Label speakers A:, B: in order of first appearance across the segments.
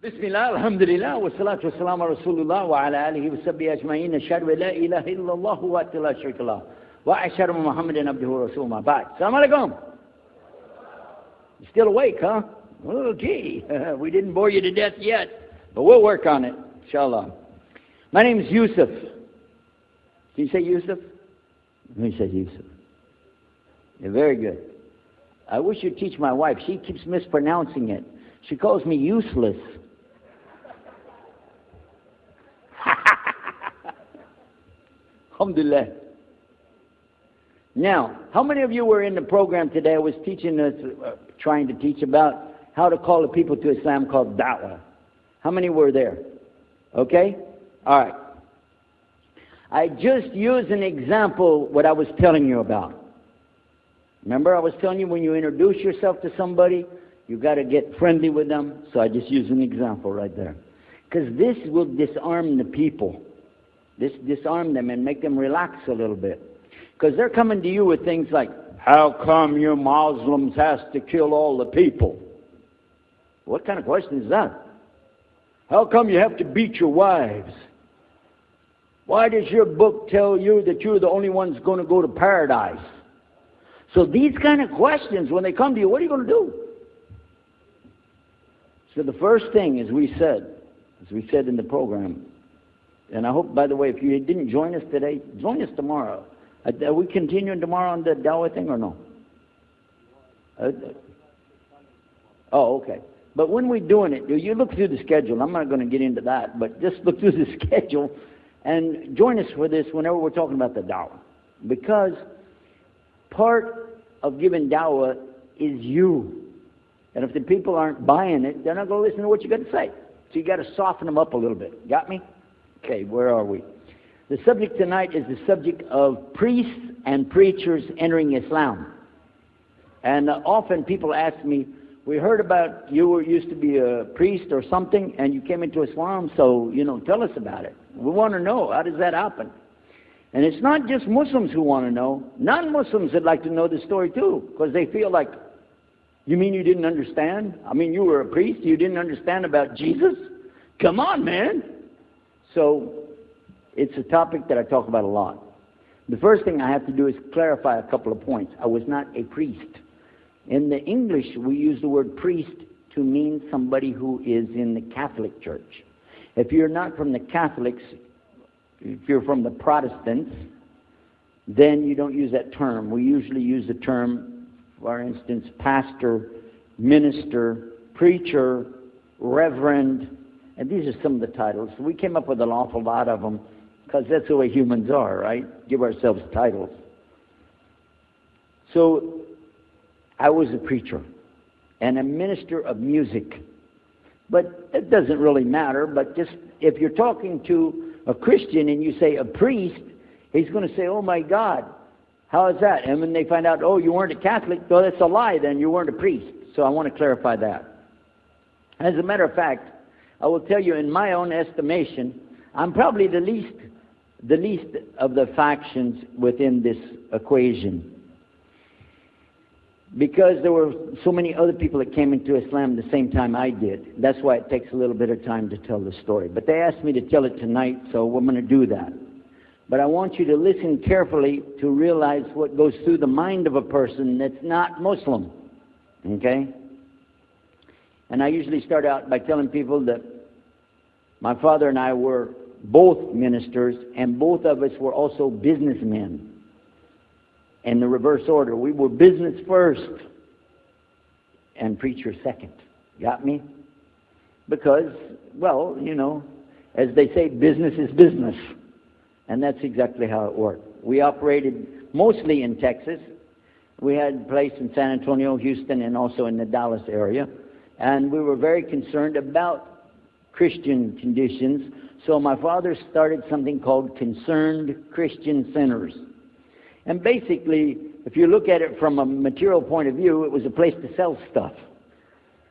A: Bismillah, alhamdulillah, wa salatu wa salam ala rasulullah wa ala alihi wa sahbihi ajma'in, ashhadu an la ilaha illallah wa la sharika lah, wa ashhadu anna Muhammadan abduhu wa rasuluhu ma ba'd. Assalamu alaikum. You still awake, huh? Okay. We didn't bore you to death yet, but we'll work on it, inshallah. My name is Yusuf. Can you say Yusuf? Let me say Yusuf. Yeah, very good. I wish you'd teach my wife. She keeps mispronouncing it. She calls me useless. Alhamdulillah. Now, how many of you were in the program today? I was teaching us, trying to teach about how to call the people to Islam called da'wah. How many were there? Okay? All right. I just used an example what I was telling you about. Remember I was telling you when you introduce yourself to somebody, you got to get friendly with them. So I just used an example right there. Because this will disarm the people. This disarm them and make them relax a little bit. Because they're coming to you with things like, how come you Muslims have to kill all the people? What kind of question is that? How come you have to beat your wives? Why does your book tell you that you're the only ones going to go to paradise? So these kind of questions, when they come to you, what are you going to do? So the first thing, as we said in the program, and I hope, by the way, if you didn't join us today, join us tomorrow. Are we continuing tomorrow on the Dawah thing or no? Oh, okay. But when we're doing it, you look through the schedule. I'm not going to get into that, but just look through the schedule and join us for this whenever we're talking about the Dawah. Because part of giving Dawah is you. And if the people aren't buying it, they're not going to listen to what you got to say. So you got to soften them up a little bit. Got me? Okay, where are we? The subject tonight is the subject of priests and preachers entering Islam. And often people ask me, we heard about you used to be a priest or something and you came into Islam, so, tell us about it. We want to know, how does that happen? And it's not just Muslims who want to know. Non-Muslims would like to know the story too, because they feel like, you mean you didn't understand? I mean, you were a priest, you didn't understand about Jesus? Come on, man. So it's a topic that I talk about a lot. The first thing I have to do is clarify a couple of points. I was not a priest. In the English, we use the word priest to mean somebody who is in the Catholic Church. If you're not from the Catholics, if you're from the Protestants, then you don't use that term. We usually use the term, for instance, pastor, minister, preacher, reverend, and these are some of the titles. We came up with an awful lot of them because that's the way humans are, right? Give ourselves titles. So I was a preacher and a minister of music. But it doesn't really matter, but just if you're talking to a Christian and you say a priest, he's going to say, oh my God, how is that? And when they find out, oh, you weren't a Catholic, well, that's a lie, then you weren't a priest. So I want to clarify that. As a matter of fact, I will tell you, in my own estimation, I'm probably the least of the factions within this equation. Because there were so many other people that came into Islam the same time I did. That's why it takes a little bit of time to tell the story. But they asked me to tell it tonight, so we're going to do that. But I want you to listen carefully to realize what goes through the mind of a person that's not Muslim. Okay? And I usually start out by telling people that my father and I were both ministers, and both of us were also businessmen. In the reverse order. We were business first and preacher second. Got me? Because, well, as they say, business is business. And that's exactly how it worked. We operated mostly in Texas. We had a place in San Antonio, Houston, and also in the Dallas area. And we were very concerned about Christian conditions. So my father started something called Concerned Christian Centers. And basically, if you look at it from a material point of view, it was a place to sell stuff.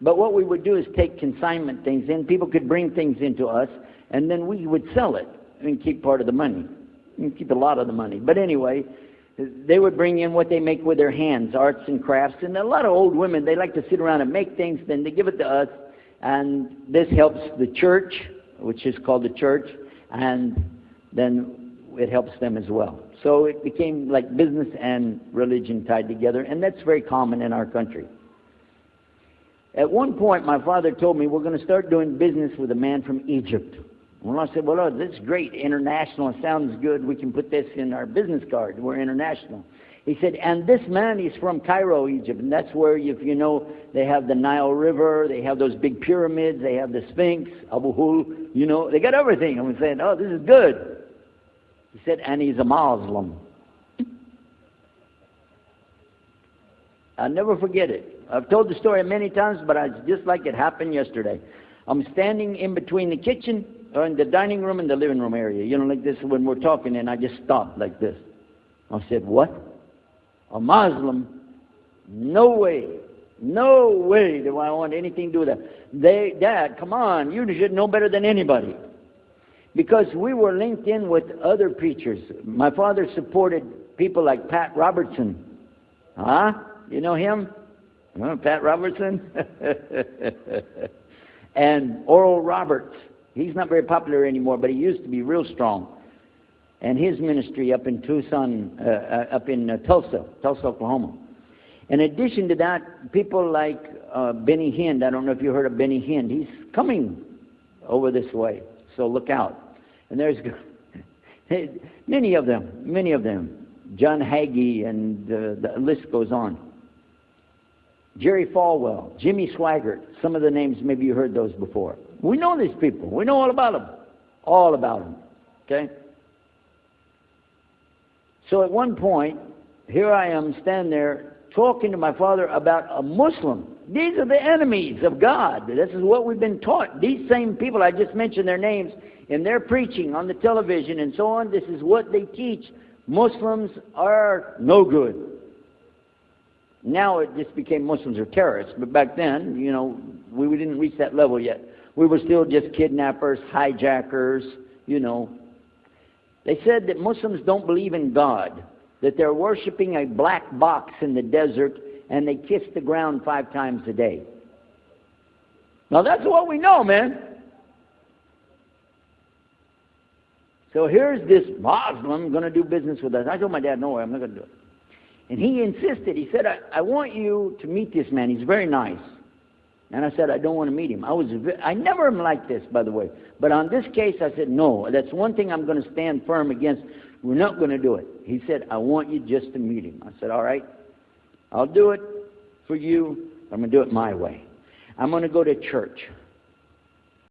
A: But what we would do is take consignment things in. People could bring things into us, and then we would sell it and keep part of the money. And keep a lot of the money. But anyway, they would bring in what they make with their hands, arts and crafts. And a lot of old women, they like to sit around and make things, then they give it to us, and this helps the church, which is called the church, and then it helps them as well. So it became like business and religion tied together, and that's very common in our country. At one point, my father told me, we're going to start doing business with a man from Egypt. Well, I said, well, oh, this is great. International. It sounds good. We can put this in our business card. We're international. He said, and this man is from Cairo, Egypt. And that's where, if you know, they have the Nile River. They have those big pyramids. They have the Sphinx, Abu Hul. You know, they got everything. And we said, oh, this is good. He said, and he's a Muslim. I'll never forget it. I've told the story many times, but it's just like it happened yesterday. I'm standing in between the kitchen, or in the dining room and the living room area. You know, like this when we're talking, and I just stopped like this. I said, what? A Muslim? No way. No way do I want anything to do with that. Dad, come on, you should know better than anybody. Because we were linked in with other preachers. My father supported people like Pat Robertson. Huh? You know him? Pat Robertson? And Oral Roberts. He's not very popular anymore, but he used to be real strong. And his ministry up in Tucson, Tulsa, Oklahoma. In addition to that, people like Benny Hinn. I don't know if you heard of Benny Hinn. He's coming over this way, so look out. And there's many of them. John Hagee, and the list goes on. Jerry Falwell, Jimmy Swaggart, some of the names, maybe you heard those before. We know these people. We know all about them. All about them. Okay? So at one point, here I am standing there talking to my father about a Muslim. These are the enemies of God. This is what we've been taught. These same people, I just mentioned their names, in their preaching on the television and so on, this is what they teach. Muslims are no good. Now it just became Muslims are terrorists. But back then, you know, we didn't reach that level yet. We were still just kidnappers, hijackers, you know. They said that Muslims don't believe in God, that they're worshiping a black box in the desert, and they kiss the ground 5 times a day. Now that's what we know, man. So here's this Muslim going to do business with us. I told my dad, no way, I'm not going to do it. And he insisted. He said, I want you to meet this man. He's very nice. And I said, I don't want to meet him. I never am like this, by the way. But on this case, I said, no, that's one thing I'm going to stand firm against. We're not going to do it. He said, I want you just to meet him. I said, all right, I'll do it for you. I'm going to do it my way. I'm going to go to church.